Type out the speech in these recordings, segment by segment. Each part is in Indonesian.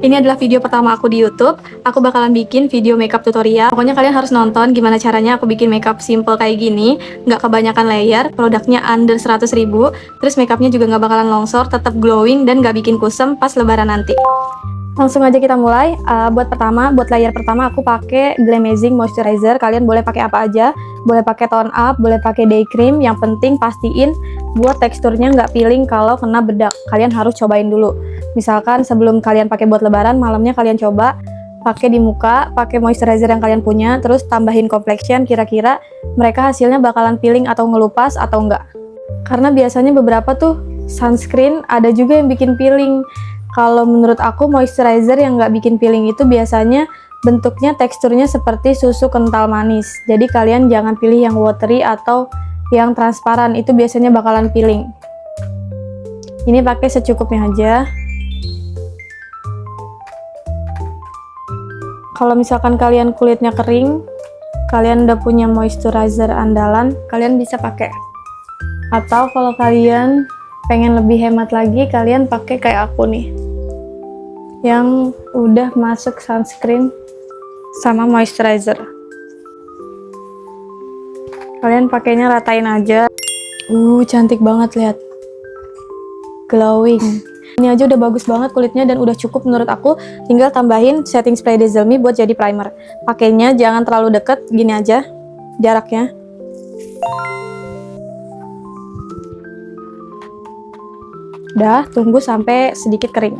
Ini adalah video pertama aku di YouTube. Aku bakalan bikin video makeup tutorial. Pokoknya kalian harus nonton gimana caranya aku bikin makeup simple kayak gini. Nggak kebanyakan layer, produknya under 100.000. Terus makeupnya juga nggak bakalan longsor, tetap glowing dan nggak bikin kusam pas lebaran nanti. Langsung aja kita mulai. Buat layer pertama aku pakai Glamazing Moisturizer. Kalian boleh pakai apa aja. Boleh pakai tone up, boleh pakai day cream. Yang penting pastiin buat teksturnya nggak peeling kalau kena bedak. Kalian harus cobain dulu. Misalkan sebelum kalian pakai buat lebaran, malamnya kalian coba pakai di muka, pakai moisturizer yang kalian punya, terus tambahin complexion, kira-kira mereka hasilnya bakalan peeling atau ngelupas atau enggak. Karena biasanya beberapa tuh sunscreen ada juga yang bikin peeling. Kalau menurut aku moisturizer yang nggak bikin peeling itu biasanya bentuknya teksturnya seperti susu kental manis. Jadi kalian jangan pilih yang watery atau yang transparan, itu biasanya bakalan peeling. Ini pakai secukupnya aja. Kalau misalkan kalian kulitnya kering, kalian udah punya moisturizer andalan, kalian bisa pakai. Atau kalau kalian pengen lebih hemat lagi, kalian pakai kayak aku nih, yang udah masuk sunscreen sama moisturizer. Kalian pakainya ratain aja. Cantik banget, lihat. Glowing. Ini aja udah bagus banget kulitnya dan udah cukup menurut aku. Tinggal tambahin setting spray Dazzle Me buat jadi primer. Pakainya jangan terlalu deket, gini aja jaraknya. Udah, tunggu sampai sedikit kering.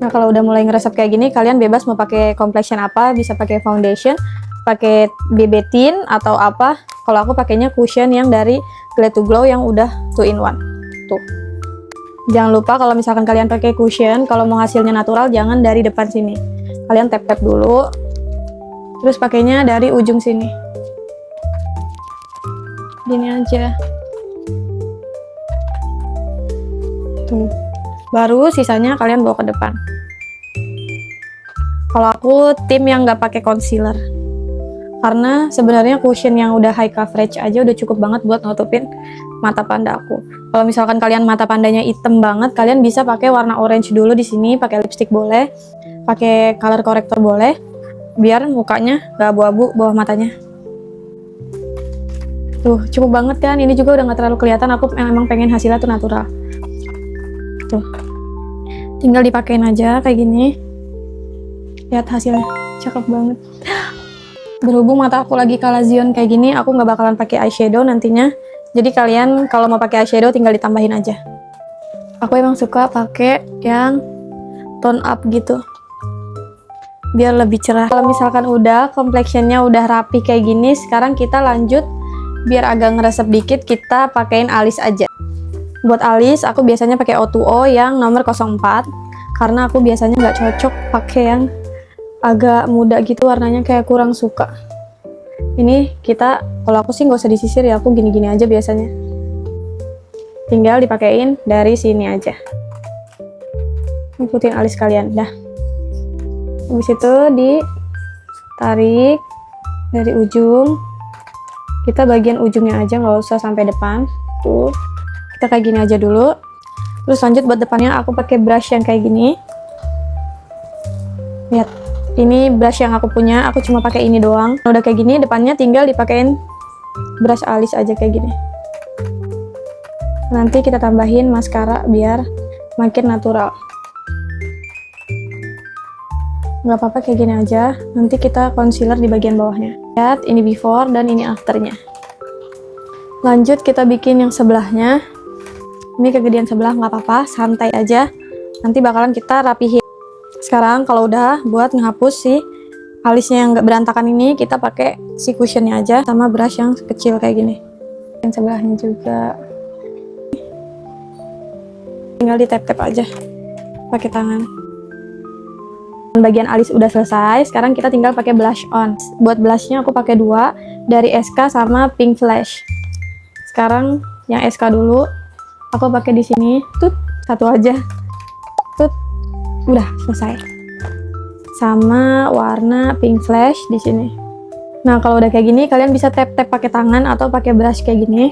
Nah, kalau udah mulai ngeresep kayak gini, kalian bebas mau pakai complexion apa, bisa pakai foundation, pakai BB tint atau apa. Kalau aku pakainya cushion yang dari Glad to Glow yang udah 2 in 1. Tuh. Jangan lupa kalau misalkan kalian pakai cushion, kalau mau hasilnya natural jangan dari depan sini. Kalian tap-tap dulu. Terus pakainya dari ujung sini. Gini aja. Tuh. Baru sisanya kalian bawa ke depan. Kalau aku tim yang nggak pakai concealer. Karena sebenarnya cushion yang udah high coverage aja udah cukup banget buat nutupin mata panda aku. Kalau misalkan kalian mata pandanya hitam banget, kalian bisa pakai warna orange dulu di sini, pakai lipstick boleh, pakai color corrector boleh, biar mukanya nggak abu-abu bawah matanya. Tuh, cukup banget kan? Ini juga udah nggak terlalu kelihatan. Aku emang pengen hasilnya tuh natural. Tuh, tinggal dipakein aja kayak gini. Lihat hasilnya, cakep banget. Berhubung mata aku lagi kalazion kayak gini, aku nggak bakalan pakai eyeshadow nantinya. Jadi kalian kalau mau pakai eyeshadow tinggal ditambahin aja. Aku emang suka pakai yang tone up gitu, biar lebih cerah. Kalau misalkan udah complexionnya udah rapi kayak gini, sekarang kita lanjut biar agak ngeresep dikit, kita pakein alis aja. Buat alis, aku biasanya pakai O2O yang nomor 04, karena aku biasanya nggak cocok pakai yang agak muda gitu, warnanya kayak kurang suka. Ini kita, kalau aku sih nggak usah disisir ya, aku gini-gini aja biasanya. Tinggal dipakein dari sini aja. Ikutin alis kalian, dah. Habis itu ditarik dari ujung. Kita bagian ujungnya aja, nggak usah sampai depan. Tuh, kita kayak gini aja dulu. Terus lanjut buat depannya, aku pakai brush yang kayak gini. Lihat. Ini brush yang aku punya, aku cuma pakai ini doang. Udah kayak gini, depannya tinggal dipakein brush alis aja kayak gini. Nanti kita tambahin maskara biar makin natural. Nggak apa-apa kayak gini aja. Nanti kita concealer di bagian bawahnya. Lihat, ini before dan ini afternya. Lanjut kita bikin yang sebelahnya. Ini kegedean sebelah, nggak apa-apa, santai aja. Nanti bakalan kita rapihin. Sekarang kalau udah, buat ngehapus si alisnya yang nggak berantakan ini, kita pakai si cushionnya aja sama brush yang kecil kayak gini. Yang sebelahnya juga tinggal di tap-tap aja pakai tangan. Bagian alis udah selesai. Sekarang kita tinggal pakai blush on. Buat blushnya aku pakai 2 dari SK sama Pink Flash. Sekarang yang SK dulu, aku pakai di sini. Tut, satu aja. Tut. Udah selesai. Sama warna Pink Flash di sini. Nah, kalau udah kayak gini, kalian bisa tap-tap pakai tangan atau pakai brush kayak gini.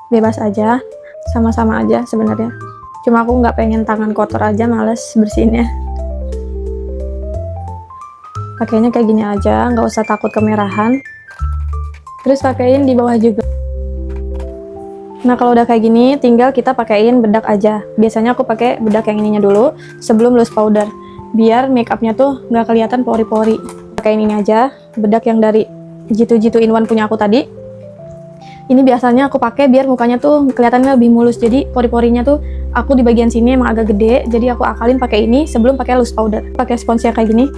Bebas aja, sama-sama aja sebenarnya. Cuma aku nggak pengen tangan kotor aja, males bersihinnya. Pakainya kayak gini aja, nggak usah takut kemerahan. Terus pakaiin di bawah juga. Nah kalau udah kayak gini, tinggal kita pakaiin bedak aja. Biasanya aku pakai bedak yang ininya dulu sebelum loose powder, biar makeupnya tuh nggak kelihatan pori-pori. Pakaiin ini aja, bedak yang dari G2G2-in-1 punya aku tadi. Ini biasanya aku pakai biar mukanya tuh kelihatannya lebih mulus. Jadi pori-porinya tuh aku di bagian sini emang agak gede. Jadi aku akalin pakai ini sebelum pakai loose powder. Pakai spons yang kayak gini,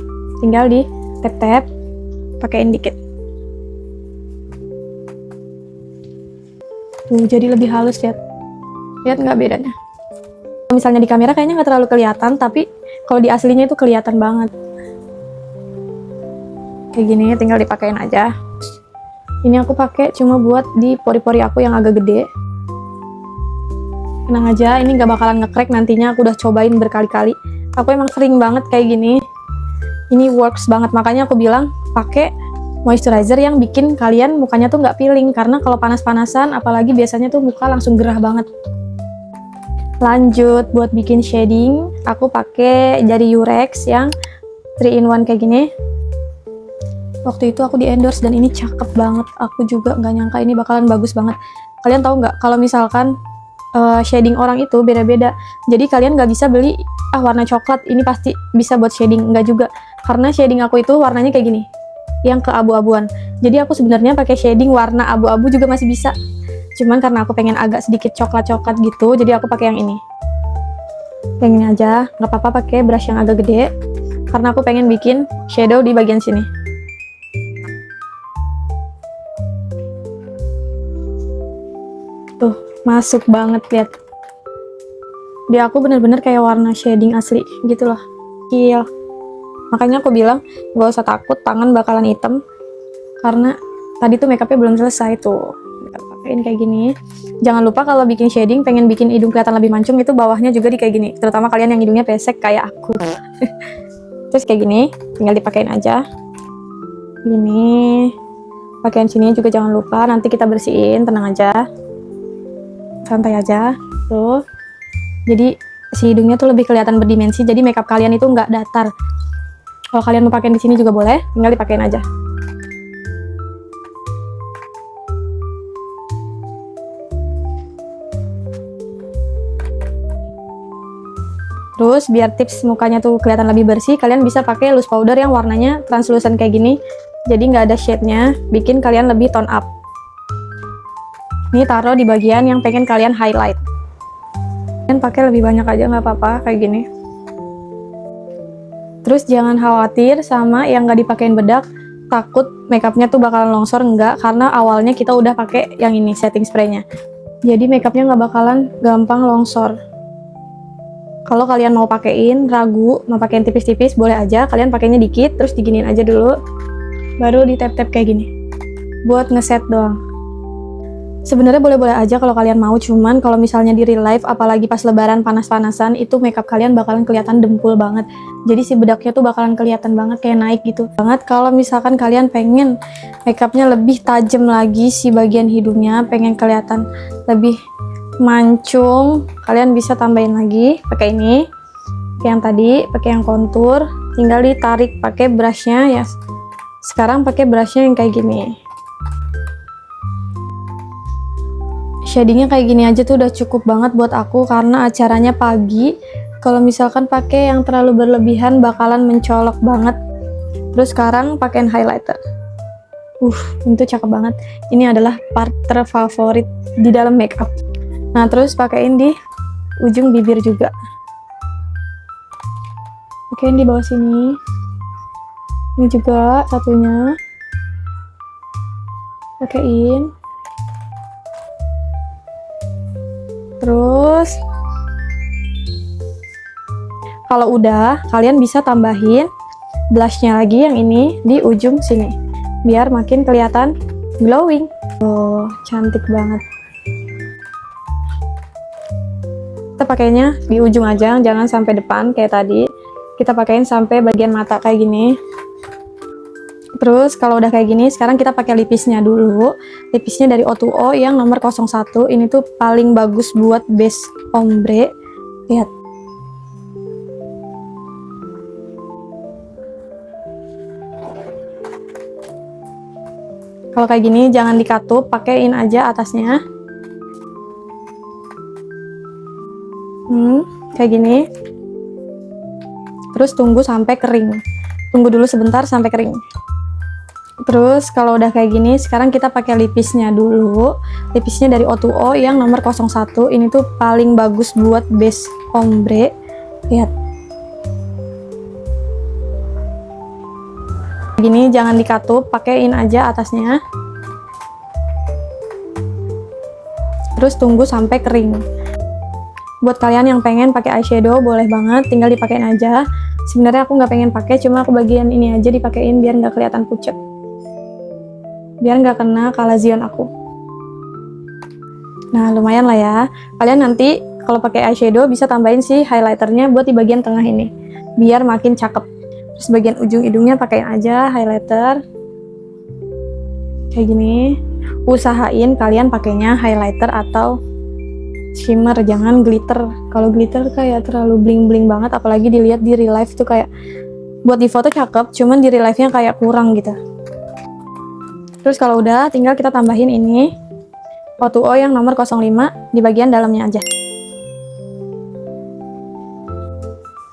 tinggal di tap-tap, pakaiin dikit. Tuh, jadi lebih halus, lihat nggak bedanya? Misalnya di kamera kayaknya nggak terlalu kelihatan, tapi kalau di aslinya itu kelihatan banget. Kayak gini, tinggal dipakein aja. Ini aku pakai cuma buat di pori-pori aku yang agak gede. Tenang aja, ini nggak bakalan nge-crack nantinya. Aku udah cobain berkali-kali. Aku emang sering banget kayak gini. Ini works banget, makanya aku bilang pakai moisturizer yang bikin kalian mukanya tuh nggak peeling, karena kalau panas-panasan apalagi biasanya tuh muka langsung gerah banget. Lanjut buat bikin shading, aku pakai dari Yurex yang 3-in-1 kayak gini. Waktu itu aku di endorse dan ini cakep banget. Aku juga nggak nyangka ini bakalan bagus banget. Kalian tahu nggak kalau misalkan shading orang itu beda-beda, jadi kalian nggak bisa beli warna coklat ini pasti bisa buat shading, nggak juga, karena shading aku itu warnanya kayak gini yang keabu-abuan. Jadi aku sebenarnya pakai shading warna abu-abu juga masih bisa. Cuman karena aku pengen agak sedikit coklat-coklat gitu, jadi aku pakai yang ini. Yang ini aja, nggak apa-apa pakai brush yang agak gede, karena aku pengen bikin shadow di bagian sini. Tuh, masuk banget, lihat. Dia aku bener-bener kayak warna shading asli gitu loh. Kill. Makanya aku bilang gak usah takut tangan bakalan hitam, karena tadi tuh makeupnya belum selesai tuh. Kita pakein kayak gini. Jangan lupa kalau bikin shading pengen bikin hidung kelihatan lebih mancung, itu bawahnya juga di kayak gini, terutama kalian yang hidungnya pesek kayak aku. Terus kayak gini, tinggal dipakein aja gini. Pakaian sini juga jangan lupa, nanti kita bersihin, tenang aja, santai aja tuh. Jadi si hidungnya tuh lebih kelihatan berdimensi, jadi makeup kalian itu nggak datar. Kalau kalian mau pakai di sini juga boleh, tinggal dipakein aja. Terus biar tips mukanya tuh kelihatan lebih bersih, kalian bisa pakai loose powder yang warnanya translucent kayak gini. Jadi nggak ada shade-nya, bikin kalian lebih tone up. Ini taruh di bagian yang pengen kalian highlight. Kalian pakai lebih banyak aja nggak apa-apa kayak gini. Terus jangan khawatir sama yang nggak dipakein bedak, takut makeupnya tuh bakalan longsor, enggak, karena awalnya kita udah pakai yang ini setting spraynya. Jadi makeupnya nggak bakalan gampang longsor. Kalau kalian mau pakein, ragu mau pakein tipis-tipis, boleh aja kalian pakainya dikit, terus diginiin aja dulu, baru di tap-tap kayak gini, buat ngeset doang. Sebenarnya boleh-boleh aja kalau kalian mau, cuman kalau misalnya di real life, apalagi pas lebaran panas-panasan, itu makeup kalian bakalan kelihatan dempul banget. Jadi si bedaknya tuh bakalan kelihatan banget kayak naik gitu banget. Kalau misalkan kalian pengen makeupnya lebih tajam lagi, si bagian hidungnya pengen kelihatan lebih mancung, kalian bisa tambahin lagi pakai ini, yang tadi pakai yang kontur, tinggal ditarik pakai brushnya ya. Sekarang pakai brushnya yang kayak gini. Shadingnya kayak gini aja tuh udah cukup banget buat aku, karena acaranya pagi. Kalau misalkan pakai yang terlalu berlebihan bakalan mencolok banget. Terus sekarang pakein highlighter. Itu cakep banget. Ini adalah part terfavorit di dalam makeup. Nah, terus pakein di ujung bibir juga. Pakein di bawah sini. Ini juga satunya. Pakein. Terus kalau udah, kalian bisa tambahin blushnya lagi yang ini di ujung sini, biar makin kelihatan glowing. Oh, cantik banget. Kita pakainya di ujung aja, jangan sampai depan kayak tadi. Kita pakein sampai bagian mata kayak gini. Terus kalau udah kayak gini, sekarang kita pakai lipisnya dulu. Lipisnya dari O2O yang nomor 01. Ini tuh paling bagus buat base ombre. Lihat. Kalau kayak gini jangan dikatup, pakein aja atasnya. Kayak gini. Terus tunggu sampai kering. Tunggu dulu sebentar sampai kering. Terus kalau udah kayak gini, sekarang kita pakai lipisnya dulu. Lipisnya dari O2O yang nomor 01. Ini tuh paling bagus buat base ombre. Lihat. Gini jangan dikatup, pakein aja atasnya. Terus tunggu sampai kering. Buat kalian yang pengen pakai eyeshadow boleh banget, tinggal dipakein aja. Sebenarnya aku nggak pengen pakai, cuma aku bagian ini aja dipakein biar nggak kelihatan pucet, biar nggak kena color zion aku. Nah lumayan lah ya. Kalian nanti kalau pakai eyeshadow bisa tambahin si highlighternya buat di bagian tengah ini, biar makin cakep. Terus bagian ujung hidungnya pakein aja highlighter kayak gini. Usahain kalian pakainya highlighter atau shimmer, jangan glitter. Kalau glitter kayak terlalu bling-bling banget, apalagi dilihat di real life tuh kayak buat di foto cakep, cuman di real life-nya kayak kurang gitu. Terus kalau udah, tinggal kita tambahin ini O2O yang nomor 05 di bagian dalamnya aja.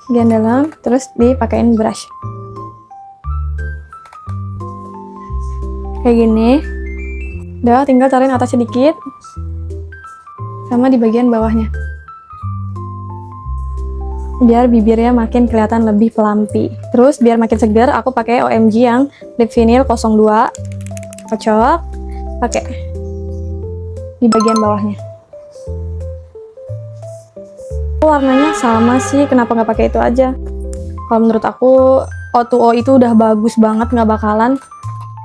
Bagian dalam, terus dipakein brush. Kayak gini. Udah, tinggal taruhin atasnya dikit. Sama di bagian bawahnya. Biar bibirnya makin kelihatan lebih pelampi. Terus biar makin segar, aku pakai OMG yang lip vinyl 02. Cocok. Pakai di bagian bawahnya. Warnanya sama sih, kenapa nggak pakai itu aja? Kalau menurut aku O2O itu udah bagus banget, nggak bakalan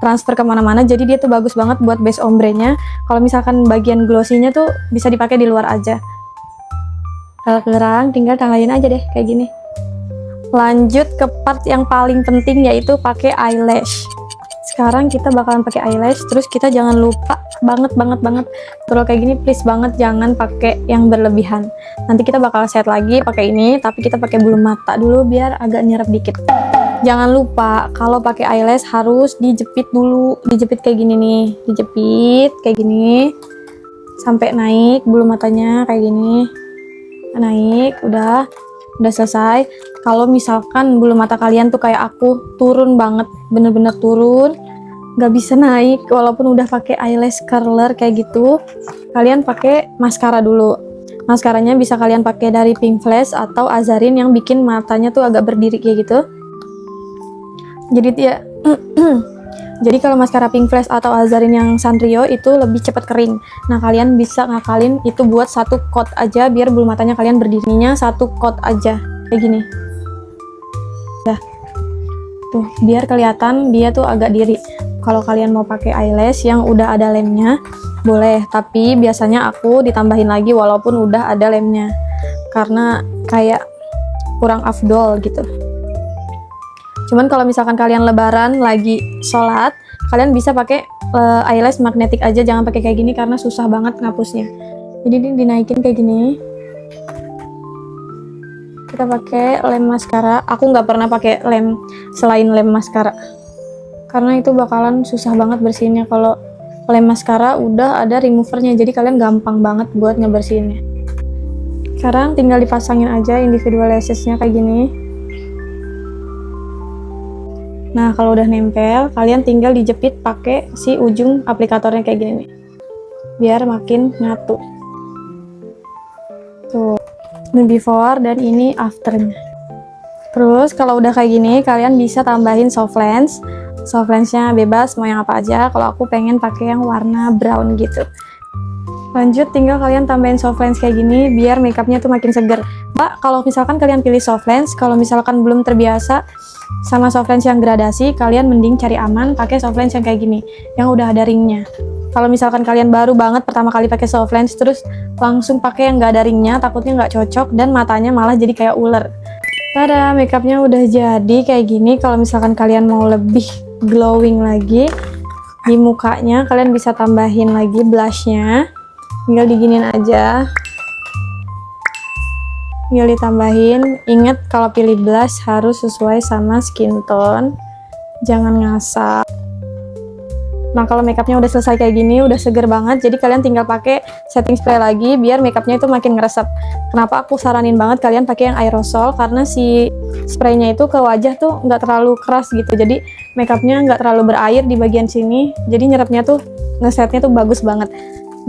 transfer kemana-mana, jadi dia tuh bagus banget buat base ombre-nya. Kalau misalkan bagian glossy-nya tuh bisa dipakai di luar aja. Kalau kurang, tinggal tambahin aja deh kayak gini. Lanjut ke part yang paling penting, yaitu pakai eyelash. Sekarang kita bakalan pakai eyelash, terus kita jangan lupa banget kalau kayak gini please banget jangan pakai yang berlebihan. Nanti kita bakal set lagi pakai ini, tapi kita pakai bulu mata dulu biar agak nyerap dikit. Jangan lupa kalau pakai eyelash harus dijepit dulu, dijepit kayak gini nih, dijepit kayak gini sampai naik bulu matanya kayak gini. Naik, udah selesai. Kalau misalkan bulu mata kalian tuh kayak aku turun banget, bener-bener turun, nggak bisa naik walaupun udah pakai eyelash curler kayak gitu, kalian pakai maskara dulu. Maskaranya bisa kalian pakai dari Pink Flash atau Azarin yang bikin matanya tuh agak berdiri kayak gitu. Jadi dia jadi kalau maskara Pink Flash atau Azarin yang Sanrio itu lebih cepat kering. Nah kalian bisa ngakalin itu buat satu coat aja biar bulu matanya kalian berdirinya satu coat aja kayak gini. Dah tuh biar kelihatan dia tuh agak diri. Kalau kalian mau pakai eyelash yang udah ada lemnya boleh, tapi biasanya aku ditambahin lagi walaupun udah ada lemnya karena kayak kurang afdol gitu. Cuman kalau misalkan kalian lebaran lagi sholat, kalian bisa pakai eyelash magnetik aja, jangan pakai kayak gini karena susah banget ngapusnya. Jadi ini dinaikin kayak gini. Kita pakai lem maskara. Aku nggak pernah pakai lem selain lem maskara karena itu bakalan susah banget bersihinnya. Kalau lem maskara udah ada removernya, jadi kalian gampang banget buat ngebersihinnya. Sekarang tinggal dipasangin aja individual lashesnya kayak gini. Nah kalau udah nempel, kalian tinggal dijepit pakai si ujung aplikatornya kayak gini nih, biar makin nyatu. Tuh, ini before dan ini afternya. Terus kalau udah kayak gini, kalian bisa tambahin soft lens. Soft lensnya bebas mau yang apa aja. Kalau aku pengen pakai yang warna brown gitu. Lanjut, tinggal kalian tambahin soft lens kayak gini biar makeupnya tuh makin seger. Mbak, kalau misalkan kalian pilih soft lens, kalau misalkan belum terbiasa sama soft lens yang gradasi, kalian mending cari aman pakai soft lens yang kayak gini, yang udah ada ringnya. Kalau misalkan kalian baru banget pertama kali pakai soft lens terus langsung pakai yang nggak ada ringnya, takutnya nggak cocok dan matanya malah jadi kayak ular. Tada, makeupnya udah jadi kayak gini. Kalau misalkan kalian mau lebih glowing lagi di mukanya, kalian bisa tambahin lagi blushnya. Tinggal diginin aja, tinggal ditambahin. Ingat kalau pilih blush harus sesuai sama skin tone, jangan ngasal. Nah, kalau makeupnya udah selesai kayak gini, udah seger banget, jadi kalian tinggal pakai setting spray lagi biar makeupnya itu makin ngeresep. Kenapa aku saranin banget kalian pakai yang aerosol, karena si spraynya itu ke wajah tuh nggak terlalu keras gitu, jadi makeupnya nggak terlalu berair di bagian sini, jadi nyerapnya tuh, ngesetnya tuh bagus banget.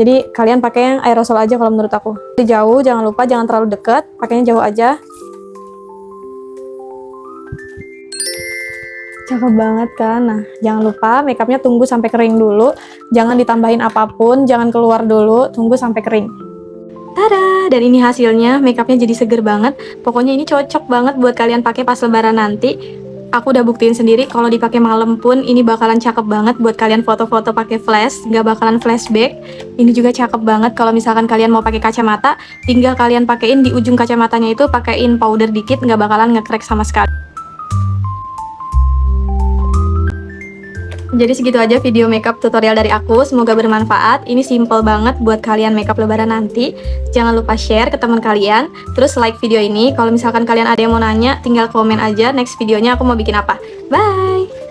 Jadi kalian pakai yang aerosol aja kalau menurut aku. Jauh, jangan lupa jangan terlalu dekat, pakainya jauh aja. Cakep banget kan? Nah, jangan lupa makeupnya tunggu sampai kering dulu. Jangan ditambahin apapun, jangan keluar dulu, tunggu sampai kering. Tada! Dan ini hasilnya, makeupnya jadi seger banget. Pokoknya ini cocok banget buat kalian pakai pas lebaran nanti. Aku udah buktiin sendiri, kalau dipakai malam pun ini bakalan cakep banget buat kalian foto-foto pakai flash, nggak bakalan flashback. Ini juga cakep banget kalau misalkan kalian mau pakai kacamata, tinggal kalian pakein di ujung kacamatanya itu, pakein powder dikit, nggak bakalan nge-crack sama sekali. Jadi segitu aja video makeup tutorial dari aku, semoga bermanfaat. Ini simple banget buat kalian makeup lebaran nanti. Jangan lupa share ke teman kalian, terus like video ini. Kalau misalkan kalian ada yang mau nanya, tinggal komen aja next videonya aku mau bikin apa. Bye!